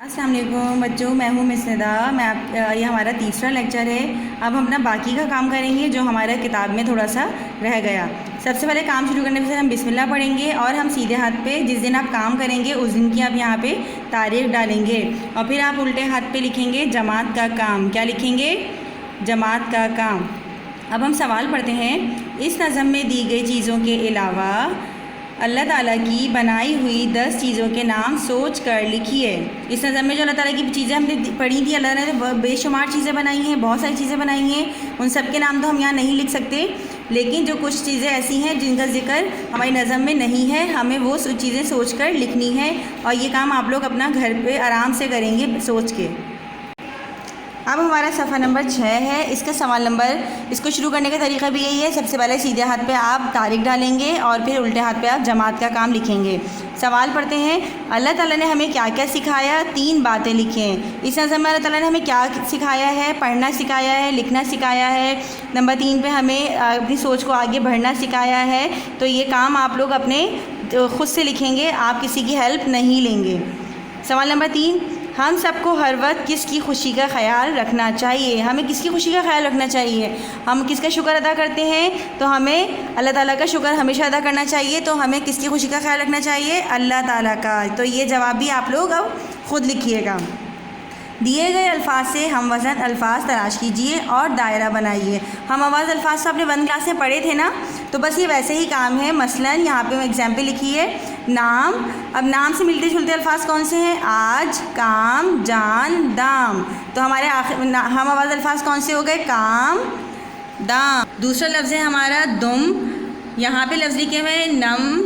अस्सलाम वालेकुम बच्चों, मैं हूँ मिस निदा। ये हमारा तीसरा लेक्चर है। अब हम अपना बाकी का काम करेंगे जो हमारा किताब में थोड़ा सा रह गया। सबसे पहले काम शुरू करने से हम बिस्मिल्लाह पढ़ेंगे और हम सीधे हाथ पे जिस दिन आप काम करेंगे उस दिन की आप यहाँ पे तारीख डालेंगे और फिर आप उल्टे हाथ पे लिखेंगे जमात का काम। क्या लिखेंगे? जमात का काम। अब हम सवाल पढ़ते हैं। इस नज़म में दी गई चीज़ों के अलावा अल्लाह ताला की बनाई हुई 10 चीज़ों के नाम सोच कर लिखिए। इस नज़म में जो अल्लाह ताला की चीज़ें हमने पढ़ी थी, अल्लाह ताला ने बेशुमार चीज़ें बनाई हैं, बहुत सारी चीज़ें बनाई हैं। उन सब के नाम तो हम यहाँ नहीं लिख सकते, लेकिन जो कुछ चीज़ें ऐसी हैं जिनका जिक्र हमारी नज़म में नहीं है, हमें वो चीज़ें सोच कर लिखनी है और ये काम आप लोग अपना घर पर आराम से करेंगे सोच के। अब हमारा सफ़ा नंबर 6 है। इसका सवाल नंबर, इसको शुरू करने का तरीका भी यही है। सबसे पहले सीधे हाथ पे आप तारीख डालेंगे और फिर उल्टे हाथ पे आप जमात का काम लिखेंगे। सवाल पढ़ते हैं। अल्लाह ताला ने हमें क्या क्या सिखाया? 3 बातें लिखें। इस नज़म में अल्लाह ताला ने हमें क्या सिखाया है? पढ़ना सिखाया है, लिखना सिखाया है। नंबर 3 पे हमें अपनी सोच को आगे बढ़ना सिखाया है। तो ये काम आप लोग अपने खुद से लिखेंगे, आप किसी की हेल्प नहीं लेंगे। सवाल नंबर 3, हम सबको हर वक्त किसकी खुशी का ख्याल रखना चाहिए? हमें किसकी खुशी का ख्याल रखना चाहिए? हम किसका शुक्र अदा करते हैं? तो हमें अल्लाह ताला का शुक्र हमेशा अदा करना चाहिए। तो हमें किसकी खुशी का ख्याल रखना चाहिए? अल्लाह ताला का। तो ये जवाब भी आप लोग अब ख़ुद लिखिएगा। दिए गए अल्फाज से हम वज़न अल्फाज तलाश कीजिए और दायरा बनाइए। हम आवाज़ अल्फाज तो अपने 1 क्लास में पढ़े थे ना, तो बस ये वैसे ही काम है। मसलन यहाँ पे एग्जाम्पल लिखी है नाम। अब नाम से मिलते जुलते अल्फाज कौन से हैं? आज, काम, जान, दाम। तो हमारे हम आवाज़ अल्फाज कौन से हो गए? काम, दाम। दूसरा लफ्ज़ है हमारा दुम। यहाँ पे लफ्ज़ लिखे हुए नम,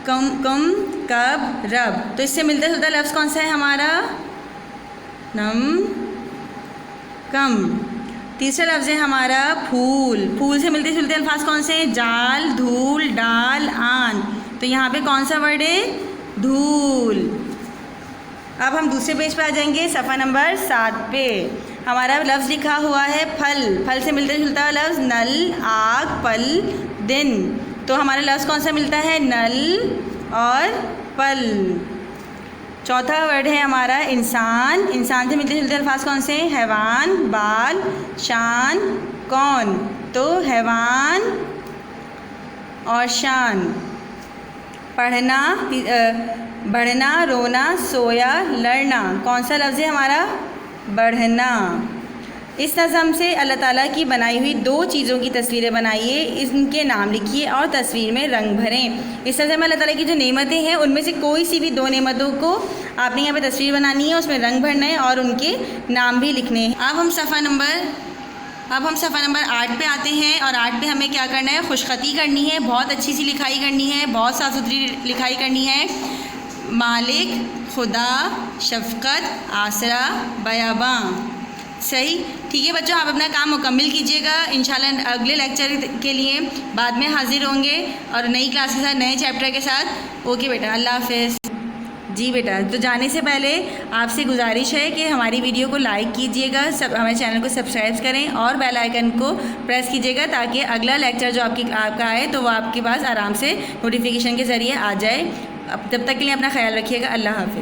कम, कम, कब, रब। तो इससे मिलता जुलता लफ्ज़ कौन सा है हमारा? नम, कम। तीसरा लफ्ज़ है हमारा फूल। फूल से मिलते जुलते अल्फाज कौन से हैं? जाल, धूल, डाल, आन। तो यहाँ पे कौन सा वर्ड है? धूल। अब हम दूसरे पेज पे आ जाएंगे। सफ़ा नंबर 7 पे हमारा लफ्ज़ लिखा हुआ है फल। फल से मिलता जुलता लफ्ज़ नल, आग, पल, दिन। तो हमारा लफ्ज़ कौन सा मिलता है? नल और पल। चौथा वर्ड है हमारा इंसान। इंसान से मिलते जुलते अल्फाज कौन से? हैवान, बाल, शान, कौन। तो हैवान और शान। पढ़ना, बढ़ना, रोना, सोया, लड़ना। कौन सा लफ्ज़ है हमारा? बढ़ना। इस नज़म से अल्लाह ताला की बनाई हुई 2 चीज़ों की तस्वीरें बनाइए, इनके नाम लिखिए और तस्वीर में रंग भरें। इस नज़म में अल्लाह ताला की जो नेमतें हैं उनमें से कोई सी भी 2 नेमतों को आपने यहाँ पे तस्वीर बनानी है, उसमें रंग भरना है और उनके नाम भी लिखने हैं। अब हम सफ़ा नंबर 8 पे आते हैं और 8 पे हमें क्या करना है? खुशखती करनी है। बहुत अच्छी सी लिखाई करनी है, बहुत साफ़ सुथरी लिखाई करनी है। मालिक, खुदा, शफ़क़त, आसरा, बयाबां। सही, ठीक है बच्चों, आप अपना काम मुकम्मल कीजिएगा। इंशाल्लाह अगले लेक्चर के लिए बाद में हाजिर होंगे और नई क्लास के साथ, नए चैप्टर के साथ। ओके बेटा, अल्लाह हाफ़िज़। जी बेटा, तो जाने से पहले आपसे गुजारिश है कि हमारी वीडियो को लाइक कीजिएगा, हमारे चैनल को सब्सक्राइब करें और बेल आइकन को प्रेस कीजिएगा ताकि अगला लेक्चर जो आपका आए तो वो आपके पास आराम से नोटिफिकेशन के ज़रिए आ जाए। अब तब तक के लिए अपना ख्याल रखिएगा। अल्लाह हाफ़िज़।